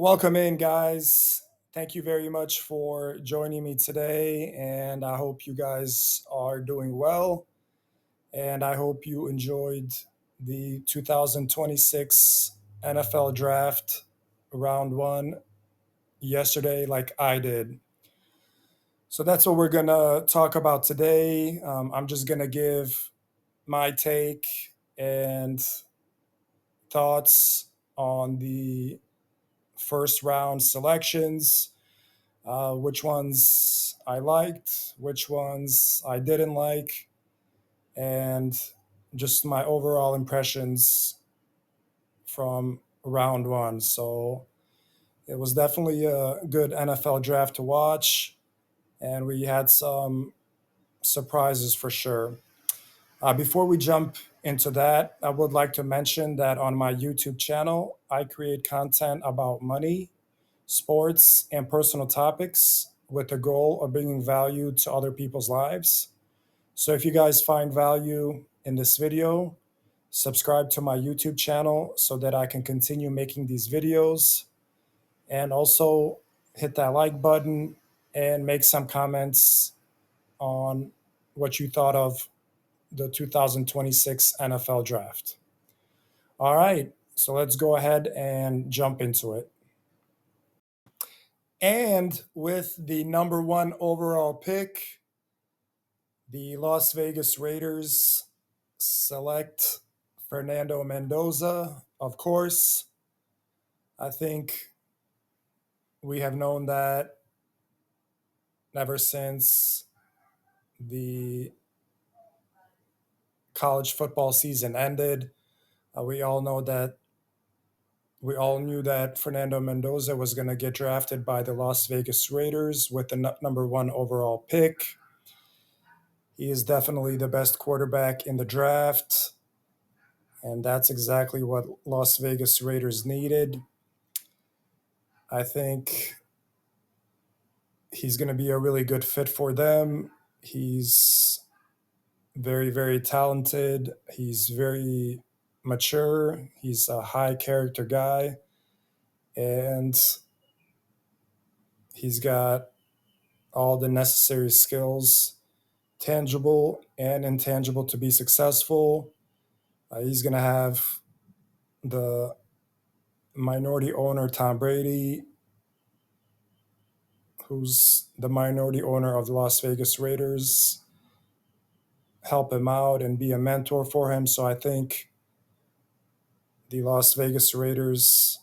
Welcome in, guys. Thank you very much for joining me today, and I hope you guys are doing well. And I hope you enjoyed the 2026 NFL Draft Round 1 yesterday, like I did. So that's what we're going to talk about today. I'm just going to give my take and thoughts on the first round selections, which ones I liked, which ones I didn't like, and just my overall impressions from round one. So it was definitely a good NFL draft to watch, and we had some surprises for sure. Before we jump into that, I would like to mention that on my YouTube channel, I create content about money, sports, and personal topics with the goal of bringing value to other people's lives. So if you guys find value in this video, subscribe to my YouTube channel so that I can continue making these videos. And also hit that like button and make some comments on what you thought of the 2026 NFL draft. All right, so let's go ahead and jump into it. And with the number one overall pick, the Las Vegas Raiders select Fernando Mendoza. Of course, I think we have known that ever since the college football season ended. We all know that we all knew that Fernando Mendoza was going to get drafted by the Las Vegas Raiders with the number one overall pick. He is definitely the best quarterback in the draft, and that's exactly what Las Vegas Raiders needed. I think he's going to be a really good fit for them. He's very, very talented. He's very mature. He's a high character guy, and he's got all the necessary skills, tangible and intangible, to be successful. He's going to have the minority owner, Tom Brady, who's the minority owner of the Las Vegas Raiders, help him out and be a mentor for him. So I think the Las Vegas Raiders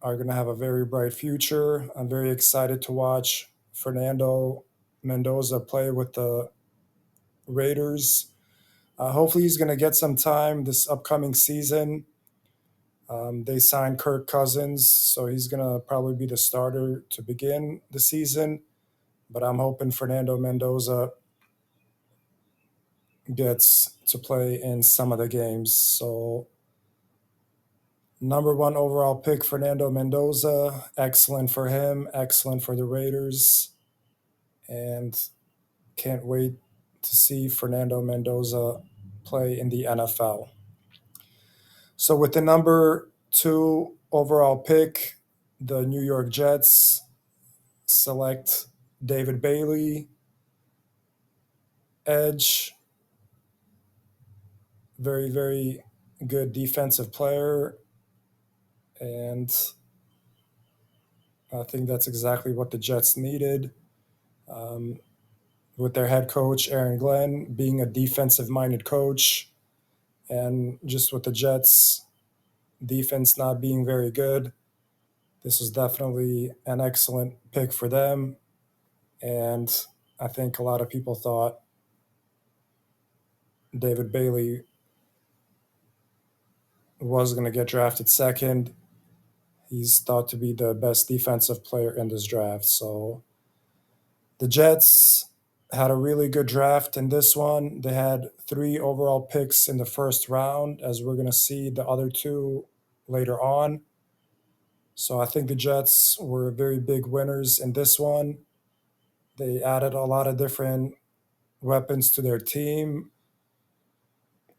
are going to have a very bright future. I'm very excited to watch Fernando Mendoza play with the Raiders. Hopefully, he's going to get some time this upcoming season. They signed Kirk Cousins, so he's going to probably be the starter to begin the season. But I'm hoping Fernando Mendoza gets to play in some of the games. So, number one overall pick, Fernando Mendoza. Excellent for him, excellent for the Raiders. And can't wait to see Fernando Mendoza play in the NFL. So, with the number two overall pick, the New York Jets select David Bailey, edge, very, very good defensive player. And I think that's exactly what the Jets needed. With their head coach, Aaron Glenn, being a defensive minded coach, and just with the Jets' defense not being very good, this was definitely an excellent pick for them. And I think a lot of people thought David Bailey was going to get drafted second. He's thought to be the best defensive player in this draft. So the Jets had a really good draft in this one. They had 3 overall picks in the first round, as we're going to see the other 2 later on. So I think the Jets were very big winners in this one. They added a lot of different weapons to their team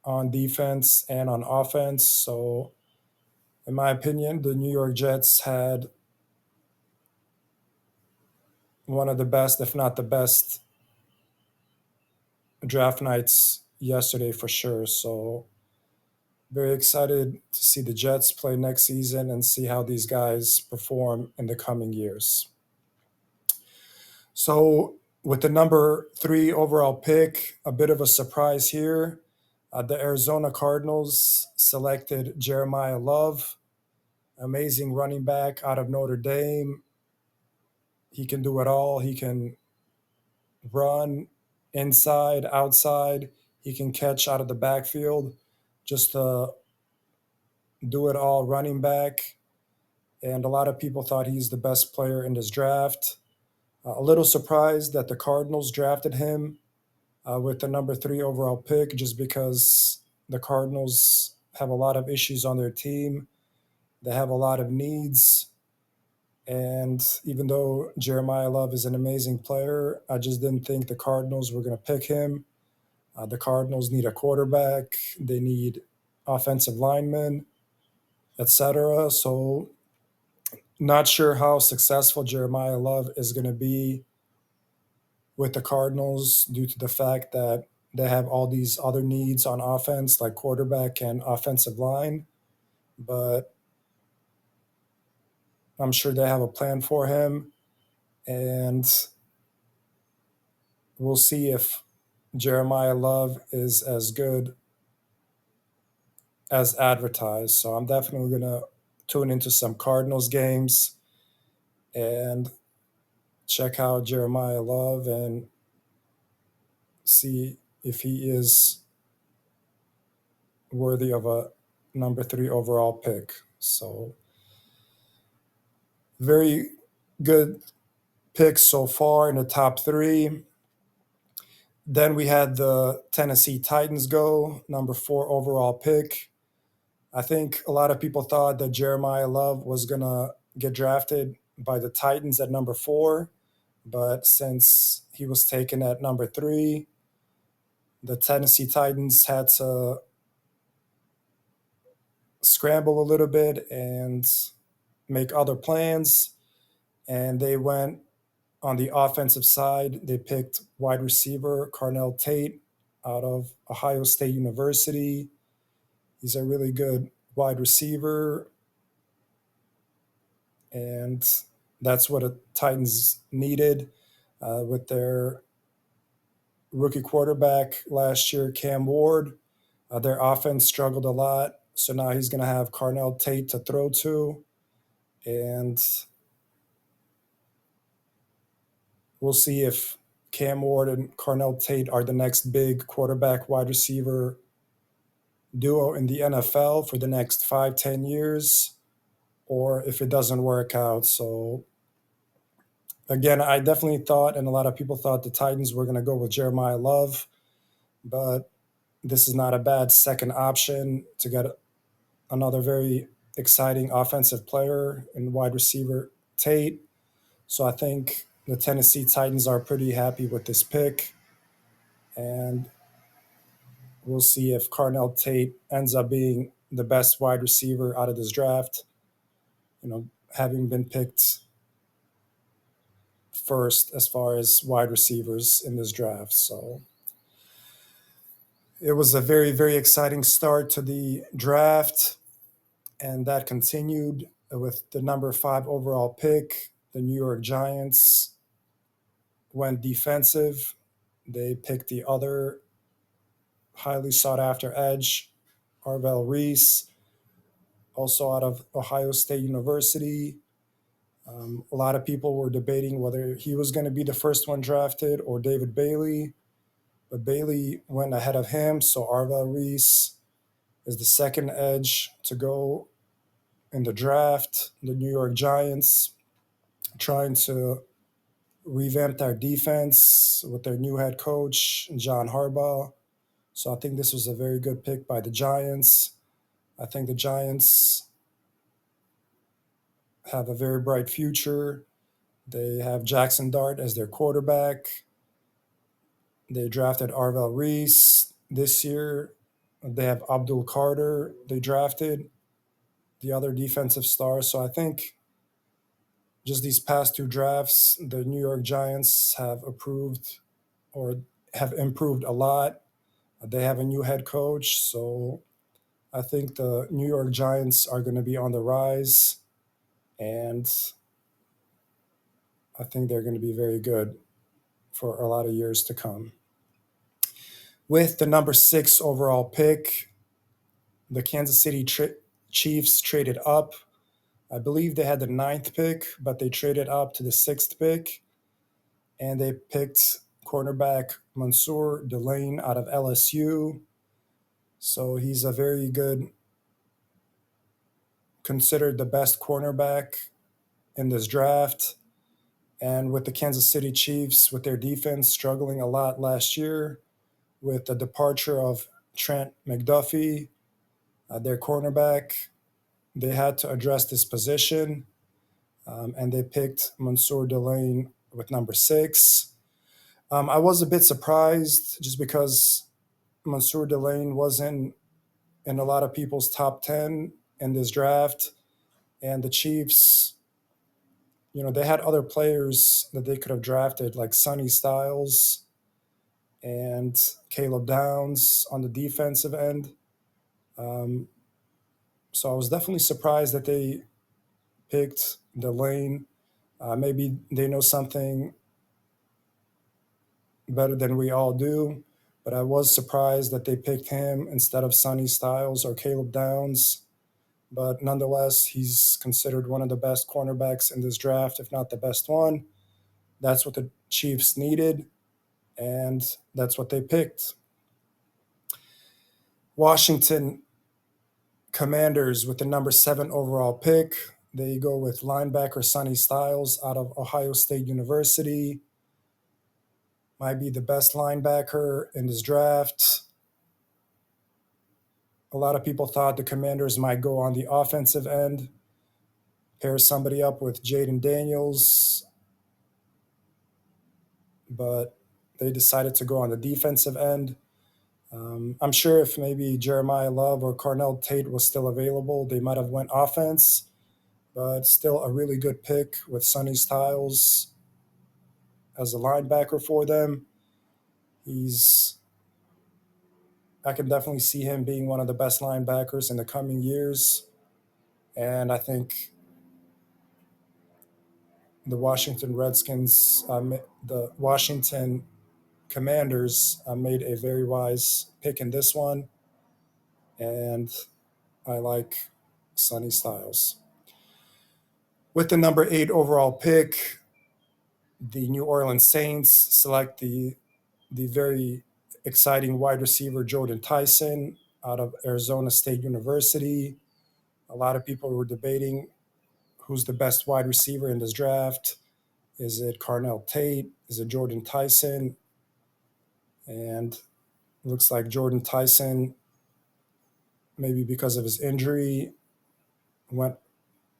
on defense and on offense. So In my opinion, the New York Jets had one of the best, if not the best, draft nights yesterday for sure. So very excited to see the Jets play next season and see how these guys perform in the coming years. So with the number 3 overall pick, a bit of a surprise here. The Arizona Cardinals selected Jeremiah Love, amazing running back out of Notre Dame. He can do it all. He can run inside, outside. He can catch out of the backfield. Just do it all running back. And a lot of people thought he's the best player in this draft. A little surprised that the Cardinals drafted him with the number 3 overall pick, just because the Cardinals have a lot of issues on their team. They have a lot of needs. And even though Jeremiah Love is an amazing player, I just didn't think the Cardinals were going to pick him. The Cardinals need a quarterback, they need offensive linemen, etc. So, not sure how successful Jeremiah Love is going to be with the Cardinals due to the fact that they have all these other needs on offense, like quarterback and offensive line. But I'm sure they have a plan for him. And we'll see if Jeremiah Love is as good as advertised. So I'm definitely going to tune into some Cardinals games and check out Jeremiah Love and see if he is worthy of a number 3 overall pick. So very good picks so far in the top 3. Then we had the Tennessee Titans go, number 4 overall pick. I think a lot of people thought that Jeremiah Love was going to get drafted by the Titans at number 4, but since he was taken at number 3, the Tennessee Titans had to scramble a little bit and make other plans. And they went on the offensive side. They picked wide receiver Carnell Tate out of Ohio State University. He's a really good wide receiver. And that's what the Titans needed with their rookie quarterback last year, Cam Ward. Their offense struggled a lot. So now he's going to have Carnell Tate to throw to. And we'll see if Cam Ward and Carnell Tate are the next big quarterback wide receiver duo in the NFL for the next 5-10 years, or if it doesn't work out. So again, I definitely thought, and a lot of people thought, the Titans were going to go with Jeremiah Love, but this is not a bad second option to get another very exciting offensive player in wide receiver Tate. So I think the Tennessee Titans are pretty happy with this pick, and we'll see if Carnell Tate ends up being the best wide receiver out of this draft, having been picked first as far as wide receivers in this draft. So it was a very, very exciting start to the draft, and that continued with the number 5 overall pick. The New York Giants went defensive. They picked the other highly sought after edge, Arvell Reese, also out of Ohio State University. A lot of people were debating whether he was going to be the first one drafted or David Bailey, but Bailey went ahead of him. So Arvell Reese is the second edge to go in the draft. The New York Giants trying to revamp their defense with their new head coach, John Harbaugh. So I think this was a very good pick by the Giants. I think the Giants have a very bright future. They have Jackson Dart as their quarterback. They drafted Arvell Reese this year. They have Abdul Carter they drafted the other defensive stars. So I think just these past two drafts, the New York Giants have approved or have improved a lot. They have a new head coach, so I think the New York Giants are going to be on the rise, and I think they're going to be very good for a lot of years to come. With the number 6 overall pick, the Kansas City Chiefs traded up. I believe they had the 9th pick, but they traded up to the 6th pick, and they picked cornerback Mansour Delane out of LSU. So he's a very good, considered the best cornerback in this draft. And with the Kansas City Chiefs, with their defense struggling a lot last year, with the departure of Trent McDuffie, their cornerback, they had to address this position, and they picked Mansour Delane with number 6. I was a bit surprised just because Mansour Delane wasn't in a lot of people's top 10 in this draft. And the Chiefs, they had other players that they could have drafted, like Sonny Styles and Caleb Downs on the defensive end. Um, so I was definitely surprised that they picked Delane. Maybe they know something better than we all do, but I was surprised that they picked him instead of Sonny Styles or Caleb Downs. But nonetheless, he's considered one of the best cornerbacks in this draft, if not the best one. That's what the Chiefs needed, and that's what they picked. Washington Commanders with the number 7 overall pick. They go with linebacker Sonny Styles out of Ohio State University. Might be the best linebacker in this draft. A lot of people thought the Commanders might go on the offensive end, pair somebody up with Jaden Daniels, but they decided to go on the defensive end. I'm sure if maybe Jeremiah Love or Carnell Tate was still available, they might have went offense, but still a really good pick with Sonny Styles as a linebacker for them. I can definitely see him being one of the best linebackers in the coming years. And I think the Washington Redskins, the Washington Commanders made a very wise pick in this one. And I like Sonny Styles. With the number 8 overall pick, the New Orleans Saints select the very exciting wide receiver Jordan Tyson out of Arizona State University. A lot of people were debating who's the best wide receiver in this draft. Is it Carnell Tate? Is it Jordan Tyson? And it looks like Jordan Tyson, maybe because of his injury, went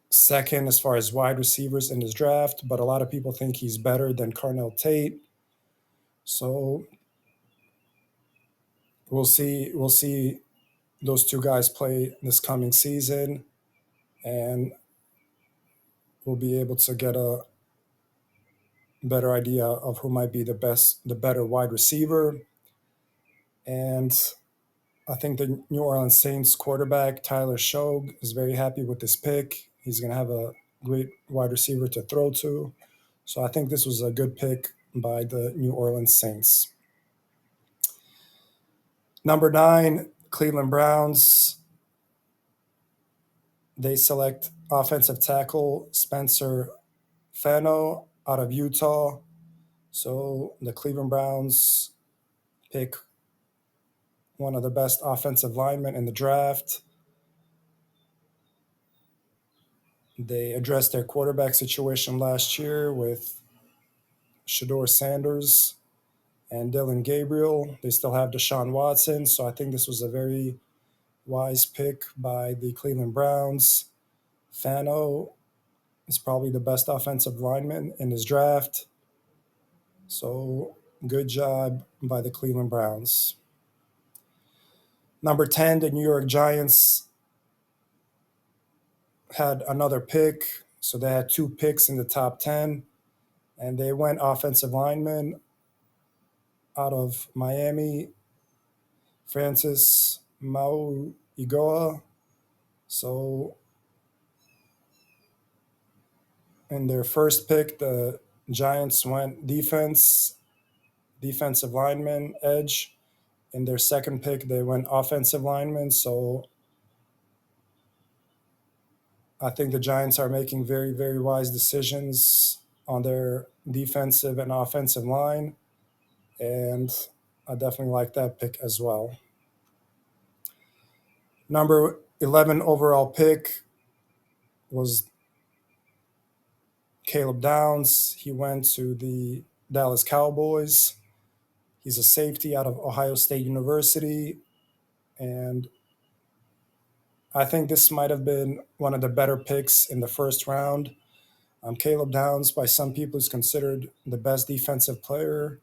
second as far as wide receivers in his draft, but a lot of people think he's better than Carnell Tate. So we'll see those two guys play this coming season, and we'll be able to get a better idea of who might be the better wide receiver. And I think the New Orleans Saints quarterback Tyler Shough is very happy with this pick. He's going to have a great wide receiver to throw to. So I think this was a good pick by the New Orleans Saints. Number 9, Cleveland Browns. They select offensive tackle Spencer Fano out of Utah. So the Cleveland Browns pick one of the best offensive linemen in the draft. They addressed their quarterback situation last year with Shedeur Sanders and Dylan Gabriel. They still have Deshaun Watson, so I think this was a very wise pick by the Cleveland Browns. Fano is probably the best offensive lineman in this draft. So good job by the Cleveland Browns. Number 10, the New York Giants had another pick. So they had 2 picks in the top 10, and they went offensive lineman out of Miami, Francis Mauigoa. So in their first pick, the Giants went defensive lineman, edge. In their second pick, they went offensive lineman. So I think the Giants are making very, very wise decisions on their defensive and offensive line. And I definitely like that pick as well. Number 11 overall pick was Caleb Downs. He went to the Dallas Cowboys. He's a safety out of Ohio State University. And I think this might have been one of the better picks in the first round. Caleb Downs, by some people, is considered the best defensive player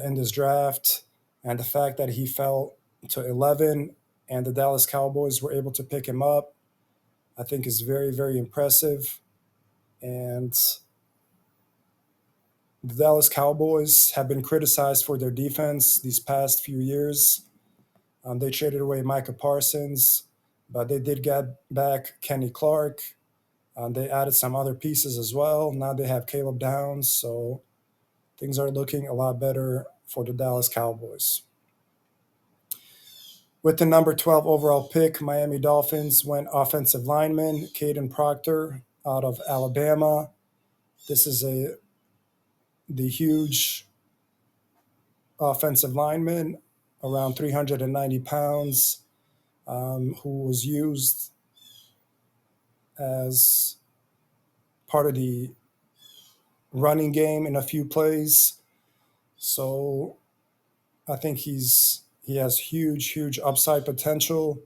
in this draft. And the fact that he fell to 11 and the Dallas Cowboys were able to pick him up, I think is very, very impressive. And the Dallas Cowboys have been criticized for their defense these past few years. They traded away Micah Parsons, but they did get back Kenny Clark. They added some other pieces as well. Now they have Caleb Downs, so things are looking a lot better for the Dallas Cowboys. With the number 12 overall pick, Miami Dolphins went offensive lineman Caden Proctor out of Alabama. This is the huge offensive lineman, around 390 pounds, who was used as part of the running game in a few plays. So I think he has huge upside potential.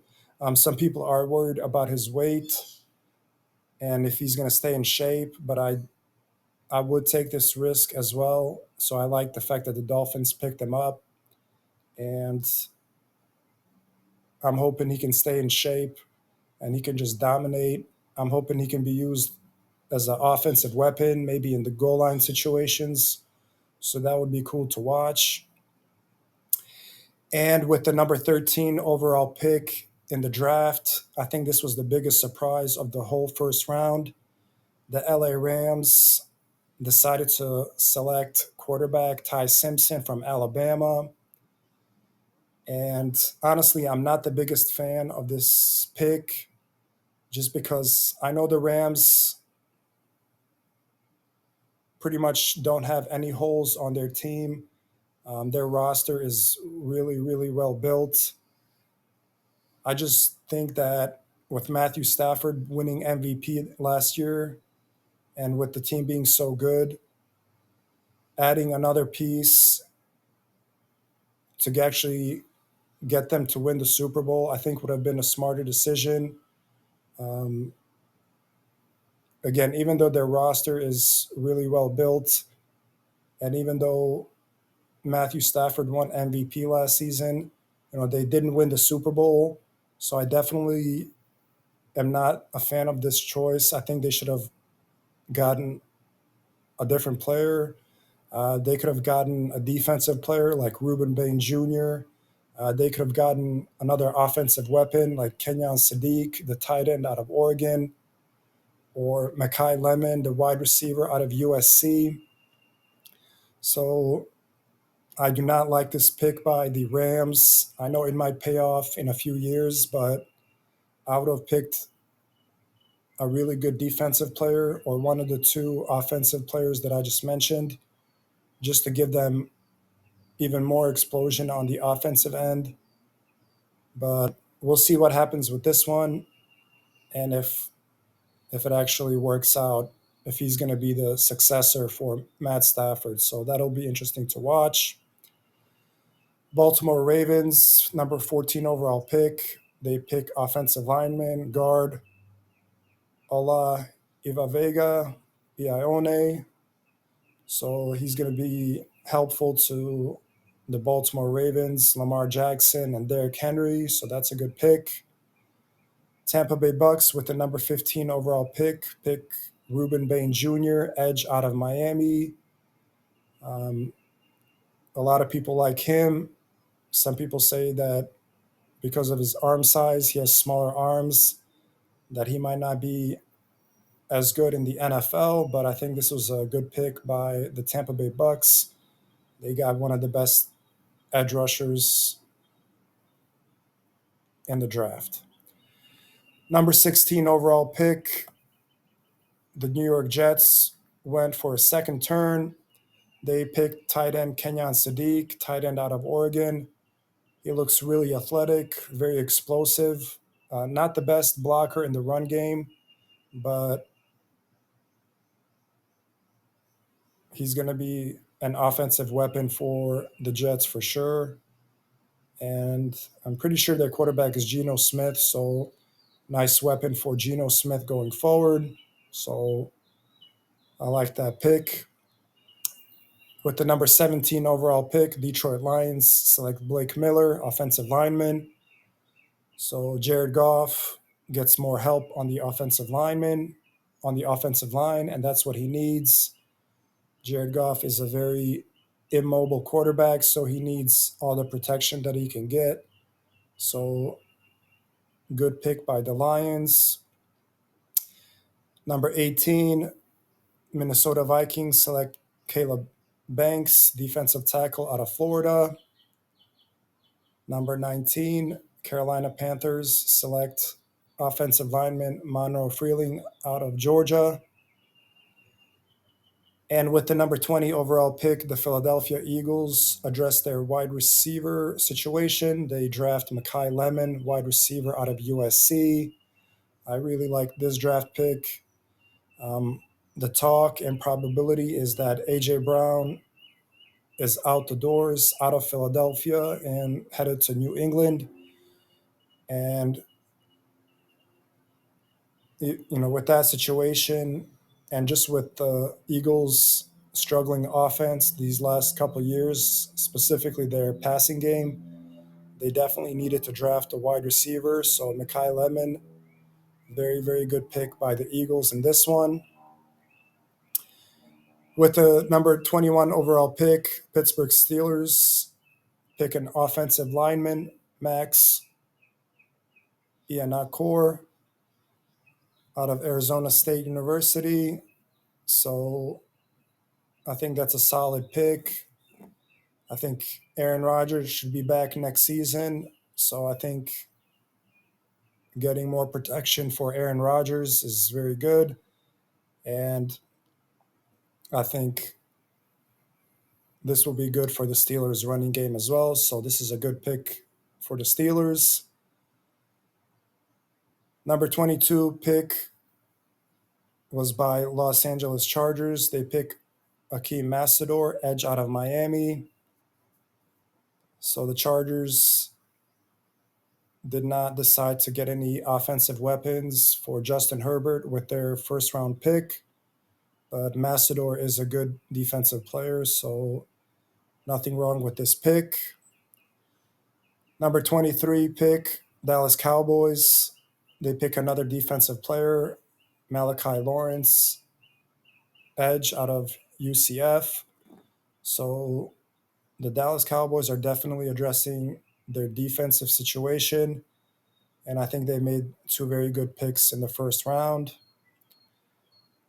Some people are worried about his weight and if he's going to stay in shape, but I would take this risk as well. So I like the fact that the Dolphins picked him up, and I'm hoping he can stay in shape and he can just dominate. I'm hoping he can be used as an offensive weapon, maybe in the goal line situations. So that would be cool to watch. And with the number 13 overall pick in the draft, I think this was the biggest surprise of the whole first round. The LA Rams decided to select quarterback Ty Simpson from Alabama. And honestly, I'm not the biggest fan of this pick just because I know the Rams pretty much don't have any holes on their team. Their roster is really well built. I just think that with Matthew Stafford winning MVP last year and with the team being so good, adding another piece to actually get them to win the Super Bowl, I think would have been a smarter decision. Um, Again, even though their roster is really well built, and even though Matthew Stafford won MVP last season, they didn't win the Super Bowl. So I definitely am not a fan of this choice. I think they should have gotten a different player. They could have gotten a defensive player like Ruben Bain Jr. They could have gotten another offensive weapon like Kenyon Sadiq, the tight end out of Oregon, or Makai Lemon, the wide receiver out of USC. So I do not like this pick by the Rams. I know it might pay off in a few years, but I would have picked a really good defensive player or one of the 2 offensive players that I just mentioned, just to give them even more explosion on the offensive end. But we'll see what happens with this one, and if it actually works out, if he's going to be the successor for Matt Stafford. So that'll be interesting to watch. Baltimore Ravens, number 14 overall pick. They pick offensive lineman, guard, Ola Ivavega Ione. So he's going to be helpful to the Baltimore Ravens, Lamar Jackson, and Derrick Henry. So that's a good pick. Tampa Bay Bucks with the number 15 overall pick Ruben Bain Jr., edge out of Miami. A lot of people like him. Some people say that because of his arm size, he has smaller arms, that he might not be as good in the NFL, but I think this was a good pick by the Tampa Bay Bucks. They got one of the best edge rushers in the draft. Number 16 overall pick, the New York Jets went for a second turn. They picked tight end Kenyon Sadiq, tight end out of Oregon. He looks really athletic, very explosive. Not the best blocker in the run game, but he's going to be an offensive weapon for the Jets for sure. And I'm pretty sure their quarterback is Geno Smith, so nice weapon for Geno Smith going forward. So I like that pick. With the number 17 overall pick, Detroit Lions select Blake Miller, offensive lineman. So Jared Goff gets more help on the offensive line, and that's what he needs. Jared Goff is a very immobile quarterback, so he needs all the protection that he can get. So good pick by the Lions. Number 18, Minnesota Vikings select Caleb Banks, defensive tackle out of Florida. Number 19, Carolina Panthers select offensive lineman Monroe Freeling out of Georgia. And with the number 20 overall pick, the Philadelphia Eagles address their wide receiver situation. They draft Mekhi Lemon, wide receiver out of USC. I really like this draft pick. The talk and probability is that A.J. Brown is out the doors, out of Philadelphia, and headed to New England. And, with that situation, and just with the Eagles' struggling offense these last couple of years, specifically their passing game, they definitely needed to draft a wide receiver. So Mekhi Lemon, very, very good pick by the Eagles in this one. With the number 21 overall pick, Pittsburgh Steelers pick an offensive lineman, Max Ianakor, out of Arizona State University. So I think that's a solid pick. I think Aaron Rodgers should be back next season. So I think getting more protection for Aaron Rodgers is very good. And I think this will be good for the Steelers' running game as well. So this is a good pick for the Steelers. Number 22 pick was by Los Angeles Chargers. They pick Akeem Massador, edge out of Miami. So the Chargers did not decide to get any offensive weapons for Justin Herbert with their first round pick. But Massador is a good defensive player, so nothing wrong with this pick. Number 23 pick, Dallas Cowboys. They pick another defensive player, Malachi Lawrence, edge out of UCF. So the Dallas Cowboys are definitely addressing their defensive situation, and I think they made two very good picks in the first round.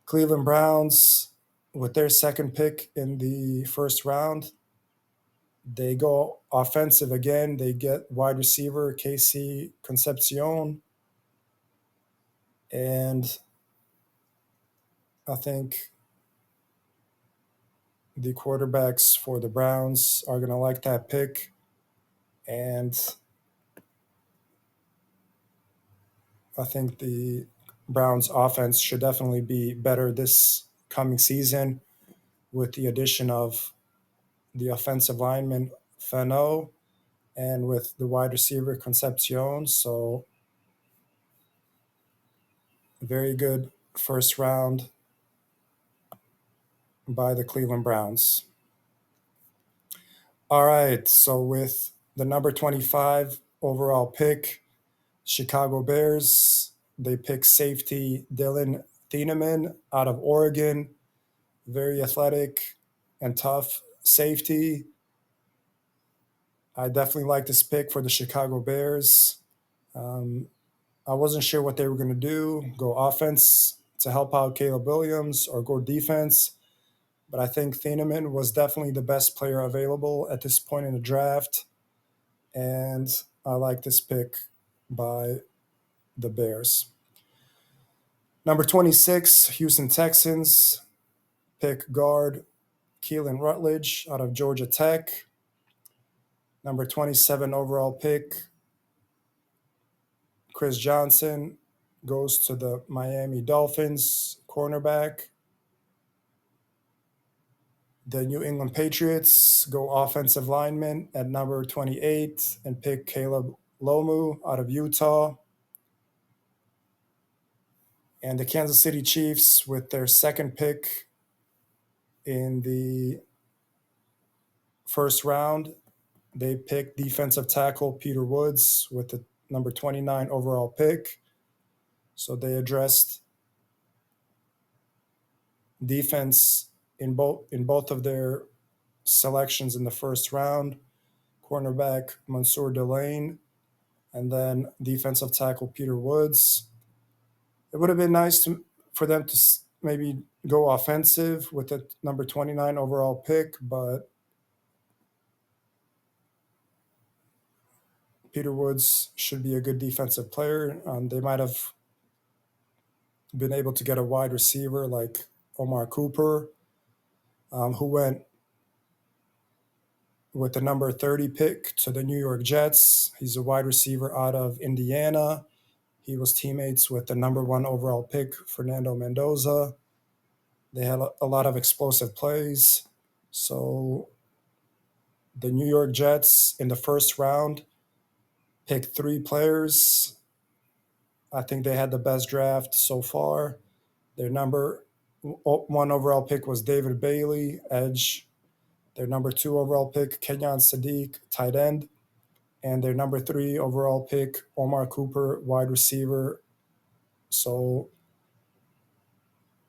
Cleveland Browns, with their second pick in the first round, they go offensive again. They get wide receiver Casey Concepcion, and I think the quarterbacks for the Browns are going to like that pick. And I think the Browns offense should definitely be better this coming season with the addition of the offensive lineman Fano and with the wide receiver Concepcion. So very good first round by the Cleveland Browns. All right, so with the number 25 overall pick, Chicago Bears, they pick safety Dylan Thieneman out of Oregon. Very athletic and tough safety. I definitely like this pick for the Chicago Bears. Um, I wasn't sure what they were going to do, go offense to help out Caleb Williams or go defense. But I think Thieneman was definitely the best player available at this point in the draft. And I like this pick by the Bears. Number 26, Houston Texans pick guard Keelan Rutledge out of Georgia Tech. Number 27 overall pick, Chris Johnson goes to the Miami Dolphins, cornerback. The New England Patriots go offensive lineman at number 28 and pick Caleb Lomu out of Utah. And the Kansas City Chiefs, with their second pick in the first round, they pick defensive tackle Peter Woods with the number 29 overall pick. So they addressed defense in both of their selections in the first round. Cornerback Mansour Delane, and then defensive tackle Peter Woods. It would have been nice for them to maybe go offensive with the number 29 overall pick, but Peter Woods should be a good defensive player. They might have been able to get a wide receiver like Omar Cooper, who went with the number 30 pick to the New York Jets. He's a wide receiver out of Indiana. He was teammates with the number 1 overall pick, Fernando Mendoza. They had a lot of explosive plays. So the New York Jets in the first round picked 3 players. I think they had the best draft so far. Their number 1 overall pick was David Bailey, edge. Their number 2 overall pick, Kenyon Sadiq, tight end. And their number 3 overall pick, Omar Cooper, wide receiver. So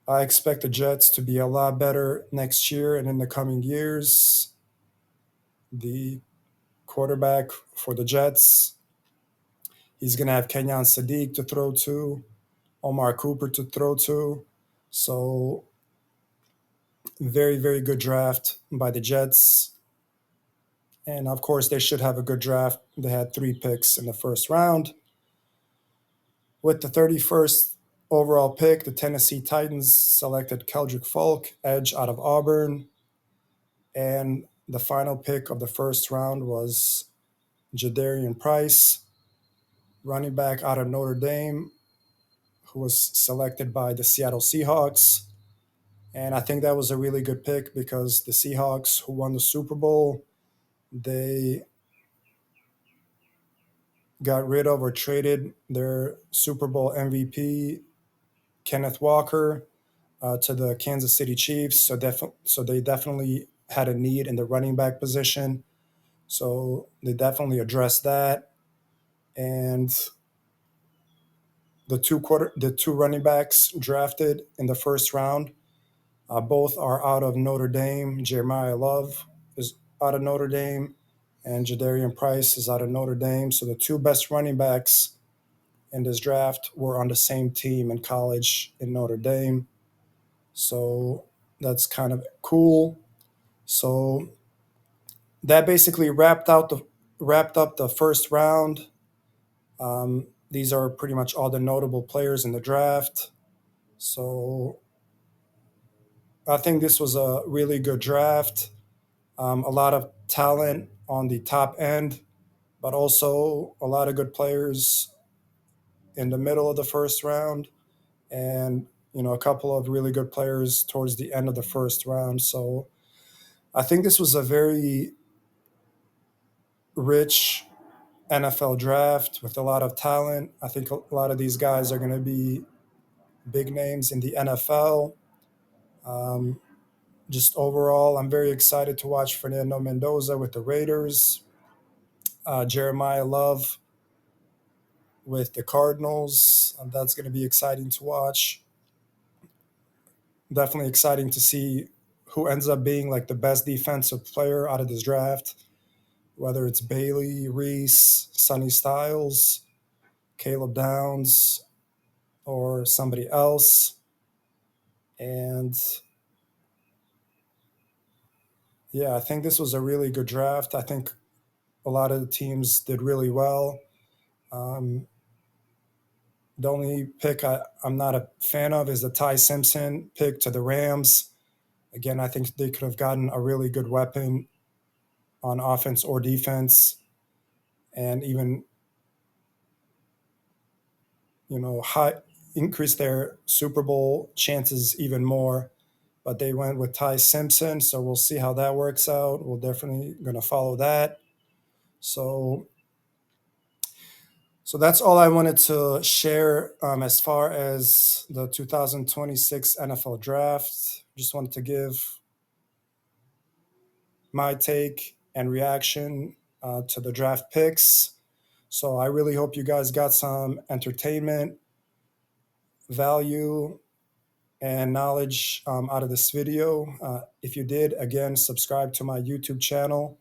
I expect the Jets to be a lot better next year and in the coming years. The quarterback for the Jets, he's going to have Kenyon Sadiq to throw to, Omar Cooper to throw to. So very, very good draft by the Jets. And of course, they should have a good draft. They had 3 picks in the first round. With the 31st overall pick, the Tennessee Titans selected Keldrick Falk, edge out of Auburn. And the final pick of the first round was Jadarian Price, running back out of Notre Dame, who was selected by the Seattle Seahawks. And I think that was a really good pick because the Seahawks, who won the Super Bowl, they got rid of or traded their Super Bowl MVP, Kenneth Walker, to the Kansas City Chiefs. So they definitely had a need in the running back position. So they definitely addressed that. And the two running backs drafted in the first round, both are out of Notre Dame. Jeremiah Love is out of Notre Dame, and Jadarian Price is out of Notre Dame. So the 2 best running backs in this draft were on the same team in college in Notre Dame. So that's kind of cool. So that basically wrapped up the first round. These are pretty much all the notable players in the draft. So I think this was a really good draft. A lot of talent on the top end, but also a lot of good players in the middle of the first round, and a couple of really good players towards the end of the first round. So I think this was a very rich NFL draft with a lot of talent. I think a lot of these guys are going to be big names in the NFL. Just overall, I'm very excited to watch Fernando Mendoza with the Raiders. Jeremiah Love with the Cardinals. That's going to be exciting to watch. Definitely exciting to see who ends up being like the best defensive player out of this draft, whether it's Bailey, Reese, Sonny Styles, Caleb Downs, or somebody else. And yeah, I think this was a really good draft. I think a lot of the teams did really well. The only pick I'm not a fan of is the Ty Simpson pick to the Rams. Again, I think they could have gotten a really good weapon on offense or defense, and even high increase their Super Bowl chances even more. But they went with Ty Simpson, so we'll see how that works out. We're definitely going to follow that. So that's all I wanted to share as far as the 2026 NFL draft. Just wanted to give my take and reaction to the draft picks. So I really hope you guys got some entertainment, value, and knowledge out of this video. If you did, again, subscribe to my YouTube channel